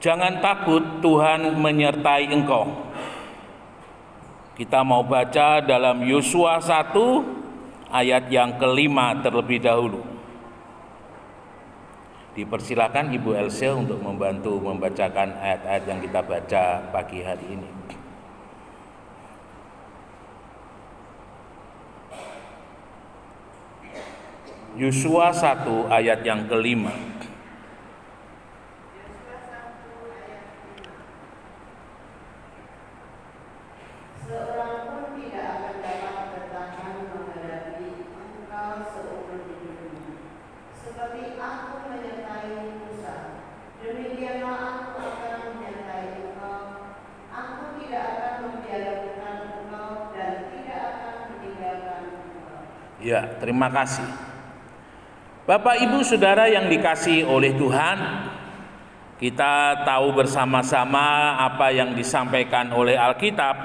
Jangan takut, Tuhan menyertai engkau. Kita mau baca dalam Yosua 1 ayat yang ke-5 terlebih dahulu. Dipersilakan Ibu Else untuk membantu membacakan ayat-ayat yang kita baca pagi hari ini. Yosua 1 ayat yang ke-5. Ya, terima kasih. Bapak, Ibu, Saudara yang dikasihi oleh Tuhan, kita tahu bersama-sama apa yang disampaikan oleh Alkitab.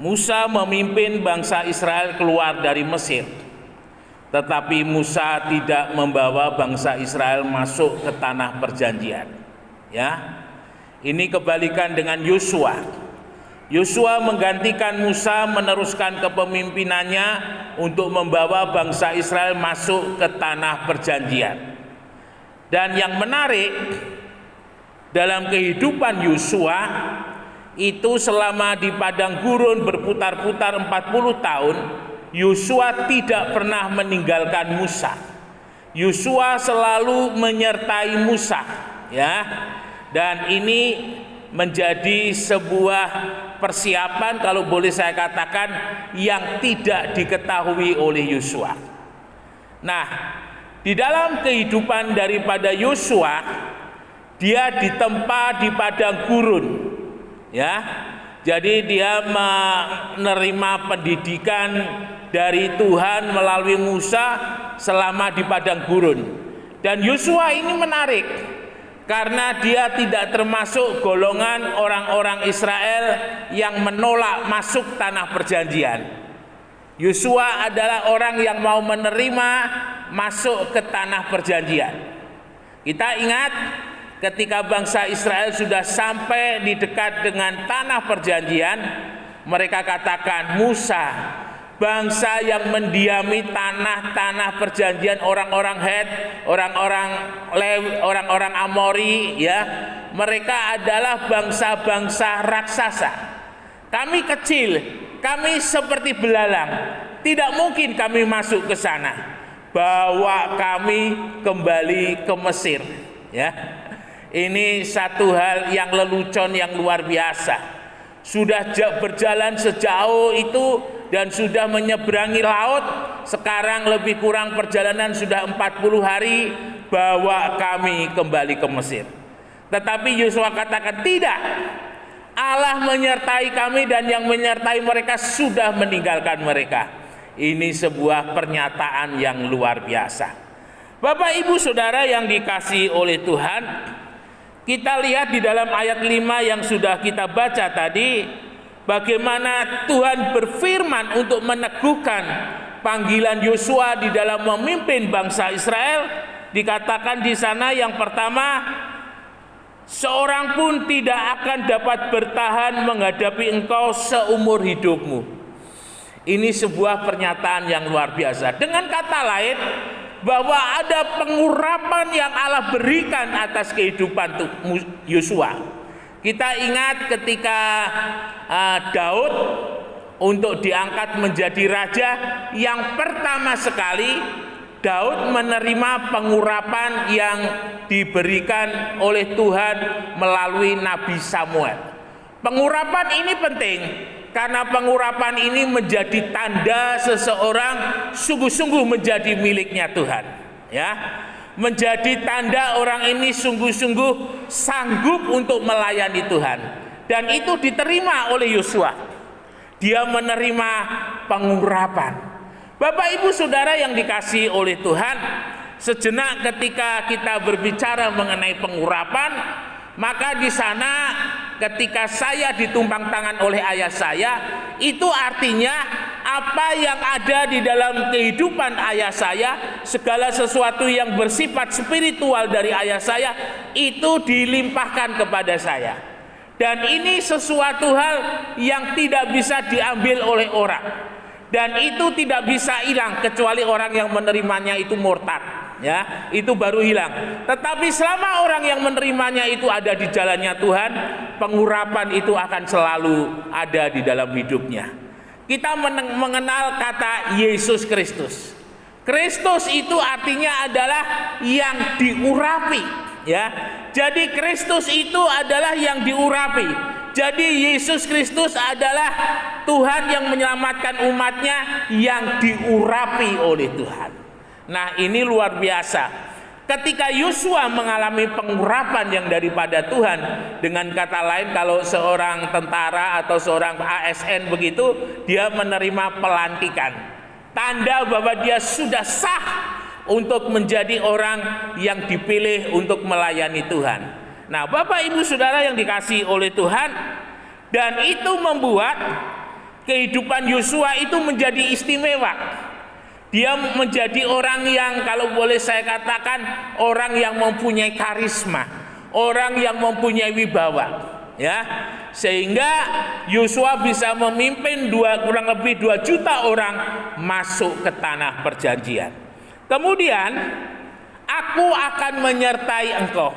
Musa memimpin bangsa Israel keluar dari Mesir, tetapi Musa tidak membawa bangsa Israel masuk ke tanah perjanjian. Ya, ini kebalikan dengan Yosua. Yosua menggantikan Musa meneruskan kepemimpinannya untuk membawa bangsa Israel masuk ke tanah perjanjian. Dan yang menarik, dalam kehidupan Yosua itu selama di padang gurun berputar-putar 40 tahun, Yosua tidak pernah meninggalkan Musa. Yosua selalu menyertai Musa, ya. Dan ini menjadi sebuah persiapan, kalau boleh saya katakan, yang tidak diketahui oleh Yosua. Nah, di dalam kehidupan daripada Yosua, dia ditempa di padang gurun, ya. Jadi dia menerima pendidikan dari Tuhan melalui Musa selama di padang gurun. Dan Yosua ini menarik, karena dia tidak termasuk golongan orang-orang Israel yang menolak masuk tanah perjanjian. Yosua adalah orang yang mau menerima masuk ke tanah perjanjian. Kita ingat ketika bangsa Israel sudah sampai di dekat dengan tanah perjanjian, mereka katakan, Musa, bangsa yang mendiami tanah-tanah perjanjian, orang-orang Het, orang-orang Lewi, orang-orang Amori, ya, mereka adalah bangsa-bangsa raksasa. Kami kecil, kami seperti belalang, tidak mungkin kami masuk ke sana. Bawa kami kembali ke Mesir, ya. Ini satu hal yang lelucon, yang luar biasa. Sudah berjalan sejauh itu dan sudah menyeberangi laut, sekarang lebih kurang perjalanan sudah 40 hari, bawa kami kembali ke Mesir. Tetapi Yosua katakan, tidak, Allah menyertai kami dan yang menyertai mereka sudah meninggalkan mereka. Ini sebuah pernyataan yang luar biasa. Bapak, Ibu, Saudara yang dikasihi oleh Tuhan, kita lihat di dalam ayat 5 yang sudah kita baca tadi, bagaimana Tuhan berfirman untuk meneguhkan panggilan Yosua di dalam memimpin bangsa Israel. Dikatakan di sana yang pertama, seorang pun tidak akan dapat bertahan menghadapi engkau seumur hidupmu. Ini sebuah pernyataan yang luar biasa. Dengan kata lain, bahwa ada pengurapan yang Allah berikan atas kehidupan Yosua. Kita ingat ketika Daud untuk diangkat menjadi raja, yang pertama sekali Daud menerima pengurapan yang diberikan oleh Tuhan melalui Nabi Samuel. Pengurapan ini penting karena pengurapan ini menjadi tanda seseorang sungguh-sungguh menjadi miliknya Tuhan, ya. Menjadi tanda orang ini sungguh-sungguh sanggup untuk melayani Tuhan. Dan itu diterima oleh Yosua. Dia menerima pengurapan. Bapak, Ibu, Saudara yang dikasihi oleh Tuhan, sejenak ketika kita berbicara mengenai pengurapan, maka di sana ketika saya ditumpang tangan oleh ayah saya, itu artinya apa yang ada di dalam kehidupan ayah saya, segala sesuatu yang bersifat spiritual dari ayah saya, itu dilimpahkan kepada saya. Dan ini sesuatu hal yang tidak bisa diambil oleh orang, dan itu tidak bisa hilang kecuali orang yang menerimanya itu murtad, ya, itu baru hilang. Tetapi selama orang yang menerimanya itu ada di jalannya Tuhan, pengurapan itu akan selalu ada di dalam hidupnya. Kita mengenal kata Yesus Kristus. Kristus itu artinya adalah yang diurapi, ya. Jadi Kristus itu adalah yang diurapi. Jadi Yesus Kristus adalah Tuhan yang menyelamatkan umatnya yang diurapi oleh Tuhan. Nah, ini luar biasa. Ketika Yosua mengalami pengurapan yang daripada Tuhan, dengan kata lain, kalau seorang tentara atau seorang ASN begitu, dia menerima pelantikan, tanda bahwa dia sudah sah untuk menjadi orang yang dipilih untuk melayani Tuhan. Nah, Bapak Ibu Saudara yang dikasihi oleh Tuhan, dan itu membuat kehidupan Yosua itu menjadi istimewa. Dia menjadi orang yang, kalau boleh saya katakan, orang yang mempunyai karisma, orang yang mempunyai wibawa, ya. Sehingga Yosua bisa memimpin kurang lebih 2 juta orang masuk ke tanah perjanjian. Kemudian, aku akan menyertai engkau.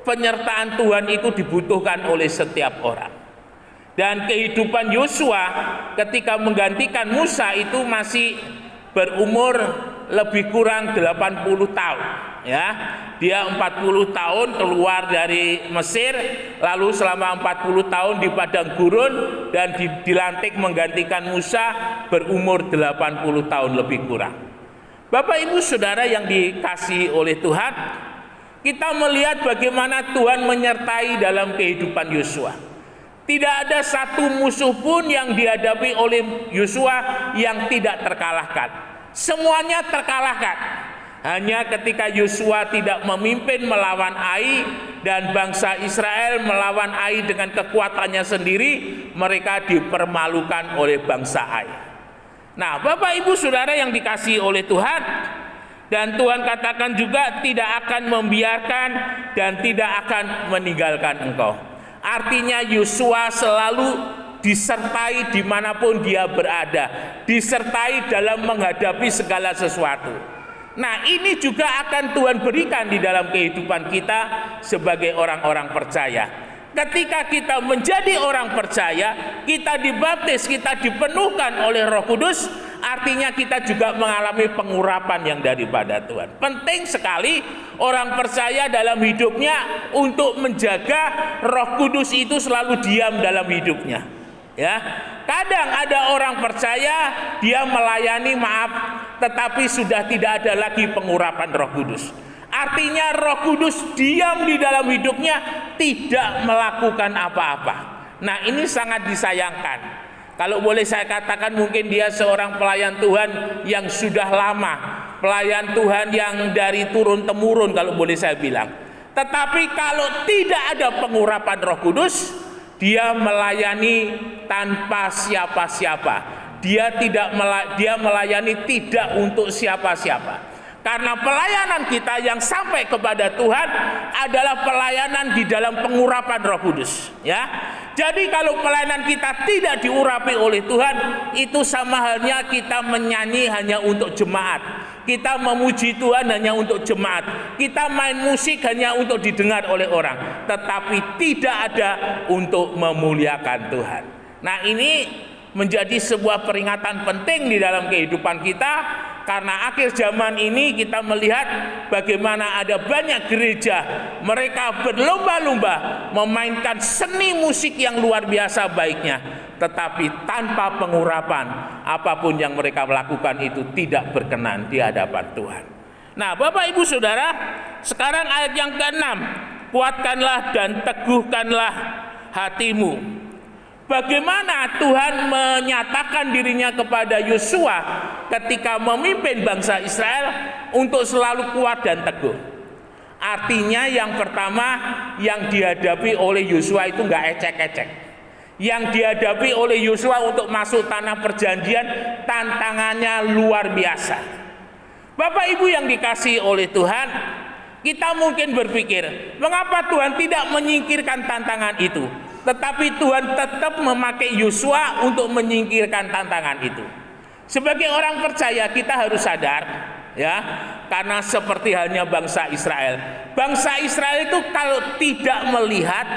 Penyertaan Tuhan itu dibutuhkan oleh setiap orang. Dan kehidupan Yosua ketika menggantikan Musa itu masih berumur lebih kurang 80 tahun, ya. Dia 40 tahun keluar dari Mesir, lalu selama 40 tahun di padang gurun, dan dilantik menggantikan Musa berumur 80 tahun lebih kurang. Bapak Ibu Saudara yang dikasihi oleh Tuhan, kita melihat bagaimana Tuhan menyertai dalam kehidupan Yosua. Tidak ada satu musuh pun yang dihadapi oleh Yosua yang tidak terkalahkan. Semuanya terkalahkan. Hanya ketika Yosua tidak memimpin melawan Ai, dan bangsa Israel melawan Ai dengan kekuatannya sendiri, mereka dipermalukan oleh bangsa Ai. Nah, Bapak Ibu Saudara yang dikasihi oleh Tuhan, dan Tuhan katakan juga tidak akan membiarkan dan tidak akan meninggalkan engkau. Artinya Yosua selalu disertai dimanapun dia berada, disertai dalam menghadapi segala sesuatu. Nah, ini juga akan Tuhan berikan di dalam kehidupan kita sebagai orang-orang percaya. Ketika kita menjadi orang percaya, kita dibaptis, kita dipenuhkan oleh Roh Kudus, artinya kita juga mengalami pengurapan yang daripada Tuhan. Penting sekali orang percaya dalam hidupnya untuk menjaga Roh Kudus itu selalu diam dalam hidupnya, ya. Kadang ada orang percaya dia melayani, tetapi sudah tidak ada lagi pengurapan Roh Kudus. Artinya Roh Kudus diam di dalam hidupnya, tidak melakukan apa-apa. Nah, ini sangat disayangkan. Kalau boleh saya katakan, mungkin dia seorang pelayan Tuhan yang sudah lama, pelayan Tuhan yang dari turun-temurun, kalau boleh saya bilang. Tetapi kalau tidak ada pengurapan Roh Kudus, dia melayani tanpa siapa-siapa. Dia melayani tidak untuk siapa-siapa. Karena pelayanan kita yang sampai kepada Tuhan adalah pelayanan di dalam pengurapan Roh Kudus, ya. Jadi kalau pelayanan kita tidak diurapi oleh Tuhan, itu sama halnya kita menyanyi hanya untuk jemaat. Kita memuji Tuhan hanya untuk jemaat. Kita main musik hanya untuk didengar oleh orang, tetapi tidak ada untuk memuliakan Tuhan. Nah, ini menjadi sebuah peringatan penting di dalam kehidupan kita, karena akhir zaman ini kita melihat bagaimana ada banyak gereja, mereka berlomba-lomba memainkan seni musik yang luar biasa baiknya, tetapi tanpa pengurapan, apapun yang mereka lakukan itu tidak berkenan di hadapan Tuhan. Nah, Bapak Ibu Saudara, sekarang ayat yang ke-6, kuatkanlah dan teguhkanlah hatimu. Bagaimana Tuhan menyatakan dirinya kepada Yosua ketika memimpin bangsa Israel untuk selalu kuat dan teguh. Artinya yang pertama yang dihadapi oleh Yosua itu nggak ecek-ecek. Yang dihadapi oleh Yosua untuk masuk tanah perjanjian tantangannya luar biasa. Bapak Ibu yang dikasihi oleh Tuhan, kita mungkin berpikir, mengapa Tuhan tidak menyingkirkan tantangan itu? Tetapi Tuhan tetap memakai Yosua untuk menyingkirkan tantangan itu. Sebagai orang percaya kita harus sadar, ya, karena seperti halnya bangsa Israel. Bangsa Israel itu kalau tidak melihat,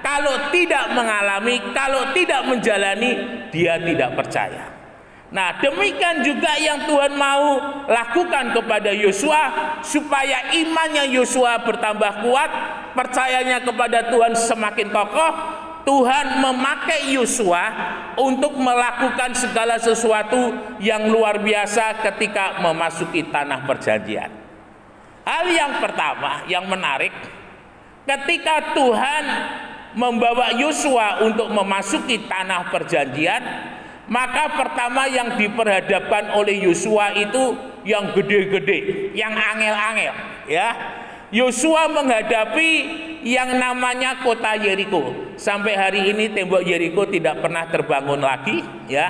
kalau tidak mengalami, kalau tidak menjalani, dia tidak percaya. Nah, demikian juga yang Tuhan mau lakukan kepada Yosua, supaya imannya Yosua bertambah kuat, percayanya kepada Tuhan semakin kokoh. Tuhan memakai Yosua untuk melakukan segala sesuatu yang luar biasa ketika memasuki tanah perjanjian. Hal yang pertama yang menarik, ketika Tuhan membawa Yosua untuk memasuki tanah perjanjian, maka pertama yang diperhadapkan oleh Yosua itu yang gede-gede, yang angel-angel, ya. Yosua menghadapi yang namanya kota Yeriko. Sampai hari ini tembok Yeriko tidak pernah terbangun lagi, ya.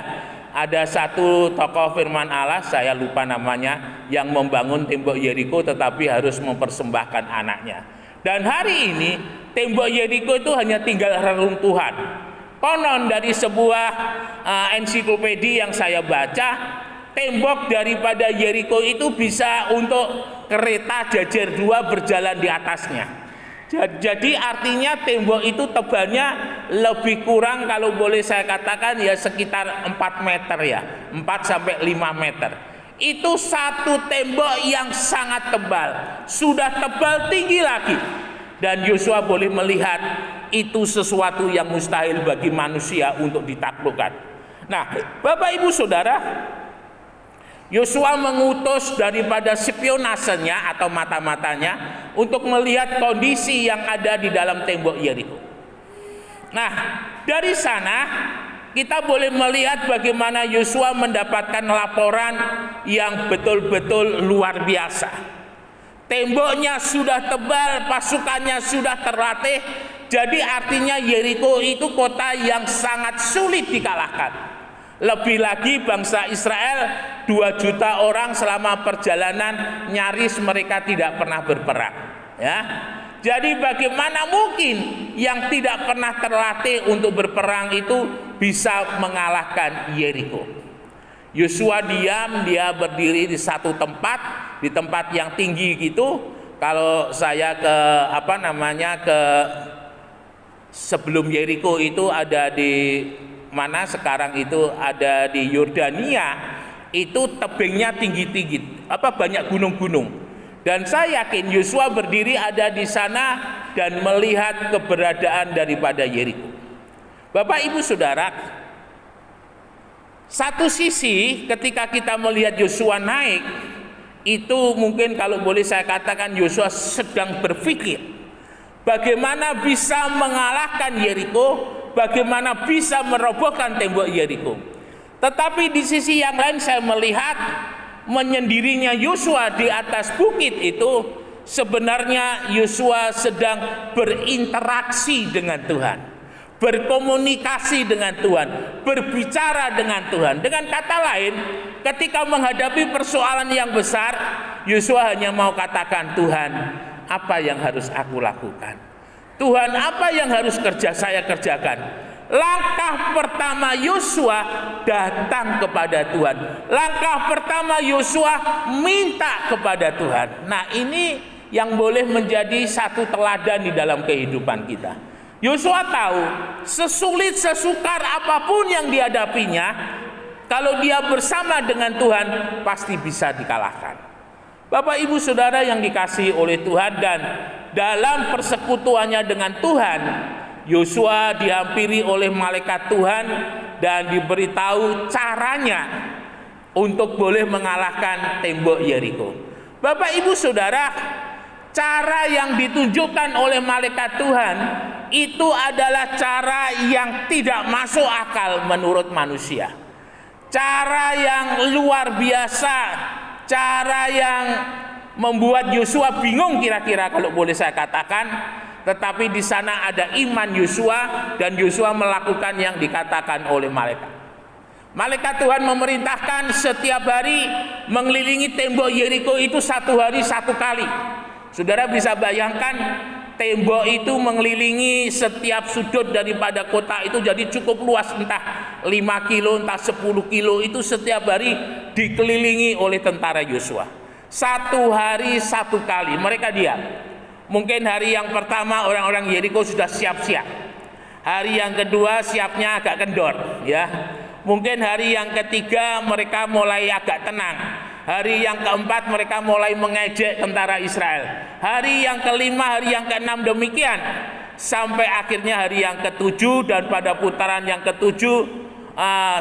Ada satu tokoh firman Allah, saya lupa namanya, yang membangun tembok Yeriko tetapi harus mempersembahkan anaknya. Dan hari ini tembok Yeriko itu hanya tinggal reruntuhan. Konon dari sebuah ensiklopedia yang saya baca, tembok daripada Yeriko itu bisa untuk kereta jajar 2 berjalan di atasnya. Jadi artinya tembok itu tebalnya lebih kurang, kalau boleh saya katakan ya sekitar 4 meter, ya, 4 sampai 5 meter. Itu satu tembok yang sangat tebal, sudah tebal tinggi lagi. Dan Yosua boleh melihat itu sesuatu yang mustahil bagi manusia untuk ditaklukkan. Nah, Bapak Ibu Saudara, Yosua mengutus daripada spionasenya atau mata-matanya untuk melihat kondisi yang ada di dalam tembok Yeriko. Nah, dari sana kita boleh melihat bagaimana Yosua mendapatkan laporan yang betul-betul luar biasa. Temboknya sudah tebal, pasukannya sudah terlatih, jadi artinya Yeriko itu kota yang sangat sulit dikalahkan. Lebih lagi bangsa Israel 2 juta orang selama perjalanan nyaris mereka tidak pernah berperang, ya. Jadi bagaimana mungkin yang tidak pernah terlatih untuk berperang itu bisa mengalahkan Yeriko? Yosua diam, dia berdiri di satu tempat, di tempat yang tinggi gitu. Kalau saya ke ke sebelum Yeriko itu ada di mana sekarang itu ada di Yordania, itu tebingnya tinggi-tinggi, banyak gunung-gunung. Dan saya yakin Yosua berdiri ada di sana dan melihat keberadaan daripada Yeriko. Bapak Ibu Saudara, satu sisi ketika kita melihat Yosua naik, itu mungkin kalau boleh saya katakan Yosua sedang berpikir bagaimana bisa mengalahkan Yeriko, bagaimana bisa merobohkan tembok Yeriko. Tetapi di sisi yang lain saya melihat menyendirinya Yosua di atas bukit itu sebenarnya Yosua sedang berinteraksi dengan Tuhan, berkomunikasi dengan Tuhan, berbicara dengan Tuhan. Dengan kata lain, ketika menghadapi persoalan yang besar, Yosua hanya mau katakan, Tuhan, apa yang harus aku lakukan? Tuhan, apa yang harus saya kerjakan? Langkah pertama Yosua datang kepada Tuhan. Langkah pertama Yosua minta kepada Tuhan. Nah, ini yang boleh menjadi satu teladan di dalam kehidupan kita. Yosua tahu sesulit sesukar apapun yang dihadapinya, kalau dia bersama dengan Tuhan pasti bisa dikalahkan. Bapak Ibu Saudara yang dikasihi oleh Tuhan, dan dalam persekutuannya dengan Tuhan, Yosua dihampiri oleh malaikat Tuhan dan diberitahu caranya untuk boleh mengalahkan tembok Yeriko. Bapak Ibu Saudara, cara yang ditunjukkan oleh malaikat Tuhan itu adalah cara yang tidak masuk akal menurut manusia. Cara yang luar biasa, cara yang membuat Yosua bingung kira-kira kalau boleh saya katakan, tetapi di sana ada iman Yosua dan Yosua melakukan yang dikatakan oleh malaikat. Malaikat Tuhan memerintahkan setiap hari mengelilingi tembok Yeriko itu 1 hari 1 kali. Saudara bisa bayangkan tembok itu mengelilingi setiap sudut daripada kota itu jadi cukup luas, entah 5 kilo, entah 10 kilo, itu setiap hari dikelilingi oleh tentara Yosua. 1 hari 1 kali mereka diam. Mungkin hari yang pertama orang-orang Yeriko sudah siap-siap. Hari yang kedua siapnya agak kendor, ya. Mungkin hari yang ketiga mereka mulai agak tenang. Hari yang keempat mereka mulai mengejek tentara Israel. Hari yang kelima, hari yang keenam demikian. Sampai akhirnya hari yang ketujuh, dan pada putaran yang ketujuh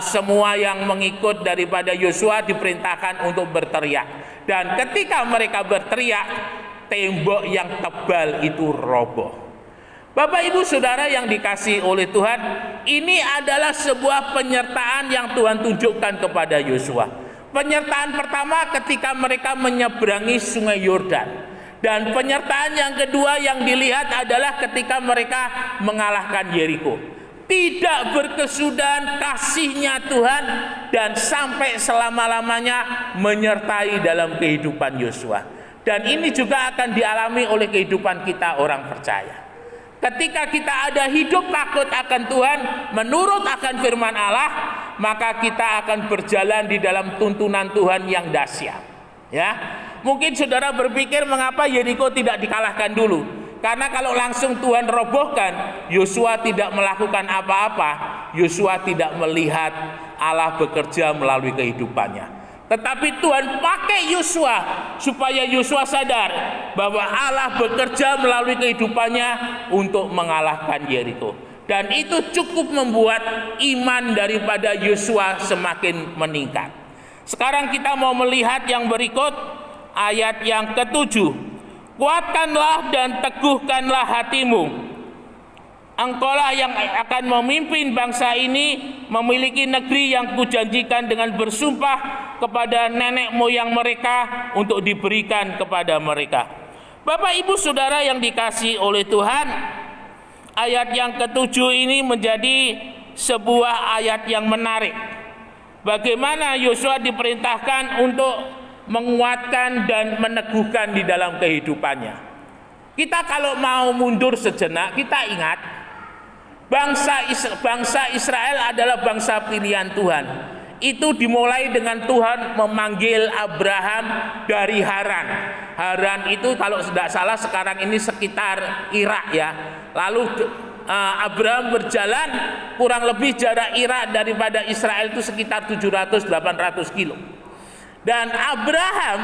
semua yang mengikut daripada Yosua diperintahkan untuk berteriak. Dan ketika mereka berteriak, tembok yang tebal itu roboh. Bapak Ibu Saudara yang dikasihi oleh Tuhan, ini adalah sebuah penyertaan yang Tuhan tunjukkan kepada Yosua. Penyertaan pertama ketika mereka menyeberangi sungai Yordan. Dan penyertaan yang kedua yang dilihat adalah ketika mereka mengalahkan Yeriko. Tidak berkesudahan kasihnya Tuhan dan sampai selama-lamanya menyertai dalam kehidupan Yosua. Dan ini juga akan dialami oleh kehidupan kita orang percaya. Ketika kita ada hidup takut akan Tuhan, menurut akan firman Allah, maka kita akan berjalan di dalam tuntunan Tuhan yang dahsyat. Ya, mungkin saudara berpikir mengapa Yeriko tidak dikalahkan dulu? Karena kalau langsung Tuhan robohkan, Yosua tidak melakukan apa-apa. Yosua tidak melihat Allah bekerja melalui kehidupannya. Tetapi Tuhan pakai Yosua supaya Yosua sadar bahwa Allah bekerja melalui kehidupannya untuk mengalahkan Yeriko. Dan itu cukup membuat iman daripada Yosua semakin meningkat. Sekarang kita mau melihat yang berikut, ayat yang ke-7. Kuatkanlah dan teguhkanlah hatimu. Engkaulah yang akan memimpin bangsa ini memiliki negeri yang kujanjikan dengan bersumpah kepada nenek moyang mereka untuk diberikan kepada mereka. Bapak Ibu Saudara yang dikasihi oleh Tuhan, ayat yang ke-7 ini menjadi sebuah ayat yang menarik. Bagaimana Yosua diperintahkan untuk menguatkan dan meneguhkan di dalam kehidupannya. Kita kalau mau mundur sejenak, kita ingat bangsa Israel adalah bangsa pilihan Tuhan. Itu dimulai dengan Tuhan memanggil Abraham dari Haran. Haran itu kalau tidak salah sekarang ini sekitar Irak, ya. Lalu Abraham berjalan kurang lebih jarak Irak daripada Israel itu sekitar 700-800 kilo. Dan Abraham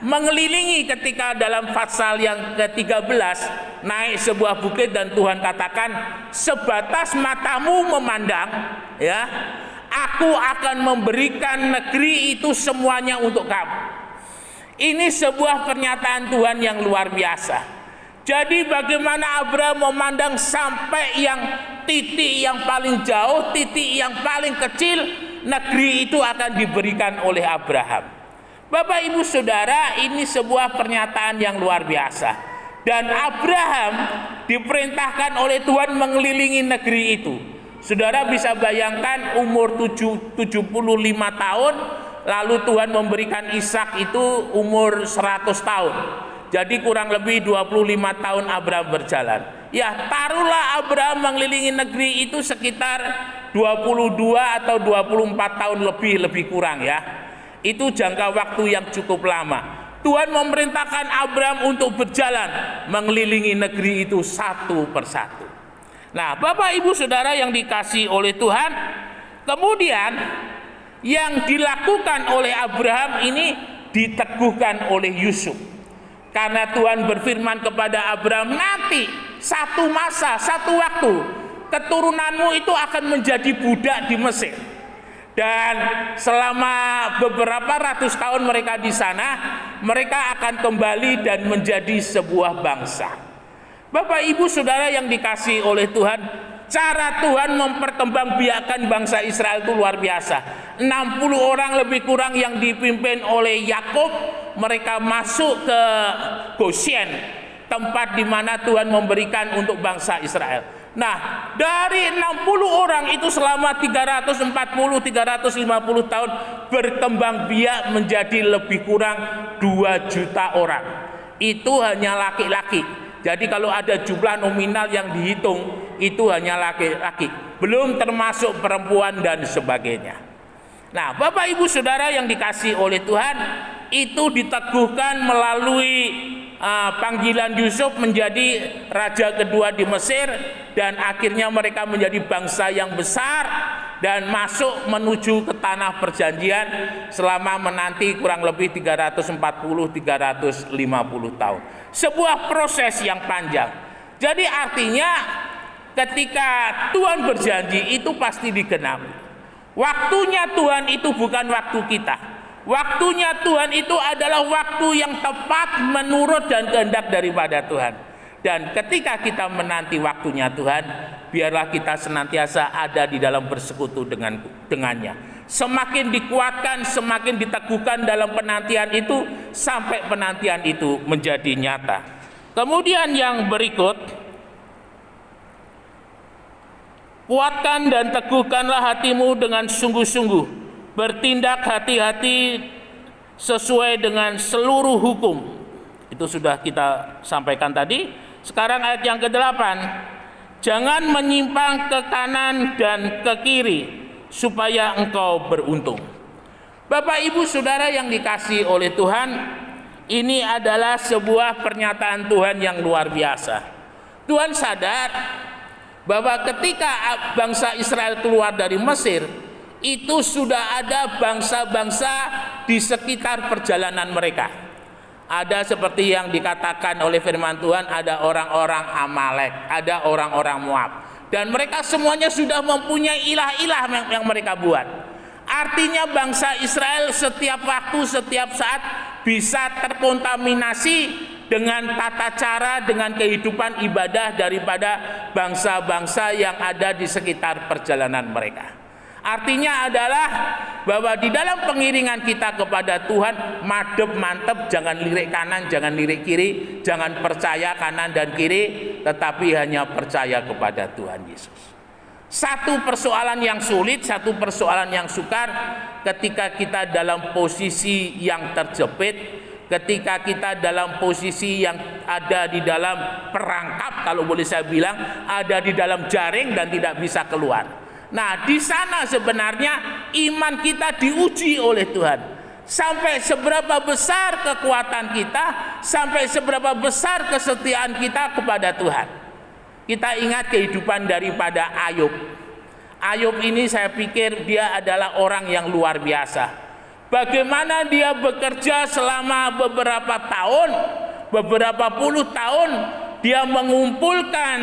mengelilingi ketika dalam pasal yang ke-13 naik sebuah bukit dan Tuhan katakan, sebatas matamu memandang, ya, aku akan memberikan negeri itu semuanya untuk kamu. Ini sebuah pernyataan Tuhan yang luar biasa. Jadi bagaimana Abraham memandang sampai yang titik yang paling jauh, titik yang paling kecil, negeri itu akan diberikan oleh Abraham. Bapak Ibu Saudara, ini sebuah pernyataan yang luar biasa. Dan Abraham diperintahkan oleh Tuhan mengelilingi negeri itu. Saudara bisa bayangkan umur 75 tahun, lalu Tuhan memberikan Ishak itu umur 100 tahun. Jadi kurang lebih 25 tahun Abraham berjalan. Ya, taruhlah Abraham mengelilingi negeri itu sekitar 22 atau 24 tahun lebih kurang, ya. Itu jangka waktu yang cukup lama. Tuhan memerintahkan Abraham untuk berjalan mengelilingi negeri itu satu persatu. Nah, Bapak Ibu Saudara yang dikasihi oleh Tuhan, kemudian yang dilakukan oleh Abraham ini diteguhkan oleh Yusuf. Karena Tuhan berfirman kepada Abraham, nanti satu masa, satu waktu, keturunanmu itu akan menjadi budak di Mesir. Dan selama beberapa ratus tahun mereka di sana, mereka akan kembali dan menjadi sebuah bangsa. Bapak Ibu Saudara yang dikasihi oleh Tuhan, cara Tuhan memperkembangbiakkan bangsa Israel itu luar biasa. 60 orang lebih kurang yang dipimpin oleh Yakub, mereka masuk ke Goshen, tempat di mana Tuhan memberikan untuk bangsa Israel. Nah, dari 60 orang itu selama 350 tahun berkembang biak menjadi lebih kurang 2 juta orang. Itu hanya laki-laki. Jadi kalau ada jumlah nominal yang dihitung, itu hanya laki-laki, belum termasuk perempuan dan sebagainya. Nah, Bapak Ibu Saudara yang dikasihi oleh Tuhan, itu diteguhkan melalui panggilan Yusuf menjadi raja kedua di Mesir, dan akhirnya mereka menjadi bangsa yang besar dan masuk menuju ke tanah perjanjian selama menanti kurang lebih 340-350 tahun. Sebuah proses yang panjang. Jadi artinya ketika Tuhan berjanji itu pasti digenapi. Waktunya Tuhan itu bukan waktu kita. Waktunya Tuhan itu adalah waktu yang tepat menurut dan kehendak daripada Tuhan. Dan ketika kita menanti waktunya Tuhan, biarlah kita senantiasa ada di dalam bersekutu dengannya. Semakin dikuatkan, semakin diteguhkan dalam penantian itu, sampai penantian itu menjadi nyata. Kemudian yang berikut, kuatkan dan teguhkanlah hatimu dengan sungguh-sungguh, bertindak hati-hati sesuai dengan seluruh hukum. Itu sudah kita sampaikan tadi. Sekarang ayat yang ke-8, jangan menyimpang ke kanan dan ke kiri, supaya engkau beruntung. Bapak Ibu Saudara yang dikasihi oleh Tuhan, ini adalah sebuah pernyataan Tuhan yang luar biasa. Tuhan sadar bahwa ketika bangsa Israel keluar dari Mesir, itu sudah ada bangsa-bangsa di sekitar perjalanan mereka. Ada seperti yang dikatakan oleh firman Tuhan, ada orang-orang Amalek, ada orang-orang Moab. Dan mereka semuanya sudah mempunyai ilah-ilah yang mereka buat. Artinya bangsa Israel setiap waktu, setiap saat bisa terkontaminasi dengan tata cara, dengan kehidupan ibadah daripada bangsa-bangsa yang ada di sekitar perjalanan mereka. Artinya adalah bahwa di dalam pengiringan kita kepada Tuhan, madep mantep, jangan lirik kanan, jangan lirik kiri, jangan percaya kanan dan kiri, tetapi hanya percaya kepada Tuhan Yesus. Satu persoalan yang sulit, satu persoalan yang sukar ketika kita dalam posisi yang terjepit, ketika kita dalam posisi yang ada di dalam perangkap, kalau boleh saya bilang, ada di dalam jaring dan tidak bisa keluar. Nah, di sana sebenarnya iman kita diuji oleh Tuhan. Sampai seberapa besar kekuatan kita, sampai seberapa besar kesetiaan kita kepada Tuhan. Kita ingat kehidupan daripada Ayub. Ayub ini saya pikir dia adalah orang yang luar biasa. Bagaimana dia bekerja selama beberapa tahun, beberapa puluh tahun, dia mengumpulkan,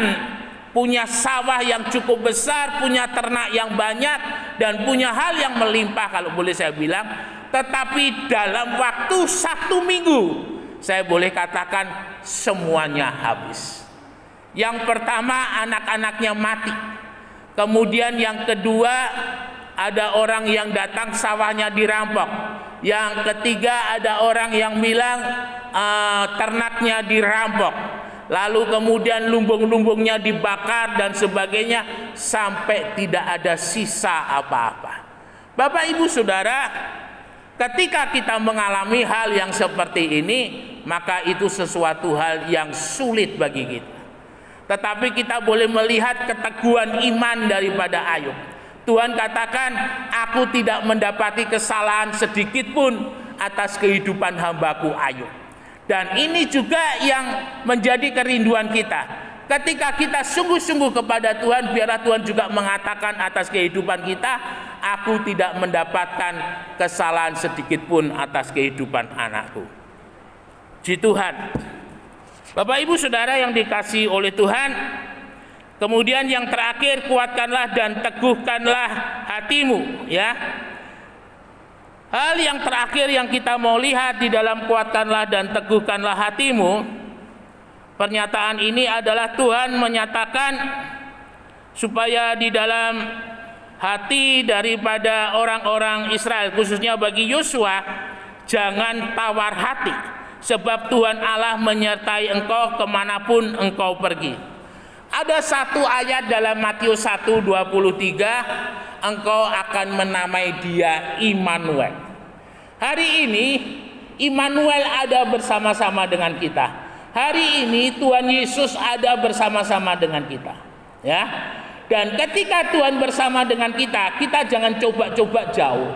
punya sawah yang cukup besar, punya ternak yang banyak, dan punya hal yang melimpah kalau boleh saya bilang. Tetapi dalam waktu 1 minggu, saya boleh katakan semuanya habis. Yang pertama, anak-anaknya mati. Kemudian yang kedua, ada orang yang datang sawahnya dirampok. Yang ketiga, ada orang yang bilang ternaknya dirampok. Lalu kemudian lumbung-lumbungnya dibakar dan sebagainya, sampai tidak ada sisa apa-apa. Bapak Ibu Saudara, ketika kita mengalami hal yang seperti ini, maka itu sesuatu hal yang sulit bagi kita. Tetapi kita boleh melihat keteguhan iman daripada Ayub. Tuhan katakan, aku tidak mendapati kesalahan sedikit pun atas kehidupan hambaku Ayub. Dan ini juga yang menjadi kerinduan kita. Ketika kita sungguh-sungguh kepada Tuhan, biarlah Tuhan juga mengatakan atas kehidupan kita, aku tidak mendapatkan kesalahan sedikit pun atas kehidupan anakku. Puji Tuhan. Bapak Ibu Saudara yang dikasihi oleh Tuhan, kemudian yang terakhir, kuatkanlah dan teguhkanlah hatimu, ya. Hal yang terakhir yang kita mau lihat di dalam kuatkanlah dan teguhkanlah hatimu, pernyataan ini adalah Tuhan menyatakan supaya di dalam hati daripada orang-orang Israel, khususnya bagi Yosua, jangan tawar hati, sebab Tuhan Allah menyertai engkau kemanapun engkau pergi. Ada satu ayat dalam Matius 1:23, engkau akan menamai dia Immanuel. Hari ini Immanuel ada bersama-sama dengan kita. Hari ini Tuhan Yesus ada bersama-sama dengan kita. Ya. Dan ketika Tuhan bersama dengan kita, kita jangan coba-coba jauh.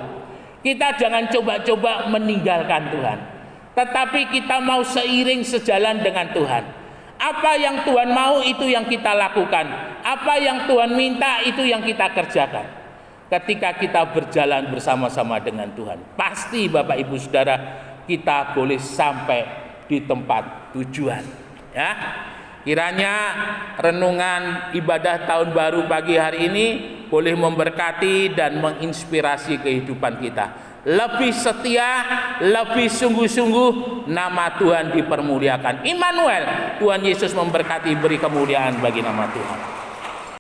Kita jangan coba-coba meninggalkan Tuhan. Tetapi kita mau seiring sejalan dengan Tuhan. Apa yang Tuhan mau itu yang kita lakukan. Apa yang Tuhan minta itu yang kita kerjakan. Ketika kita berjalan bersama-sama dengan Tuhan, pasti Bapak Ibu Saudara, kita boleh sampai di tempat tujuan. Ya, kiranya renungan ibadah tahun baru pagi hari ini boleh memberkati dan menginspirasi kehidupan kita. Lebih setia, lebih sungguh-sungguh, nama Tuhan dipermuliakan. Immanuel, Tuhan Yesus memberkati, beri kemuliaan bagi nama Tuhan.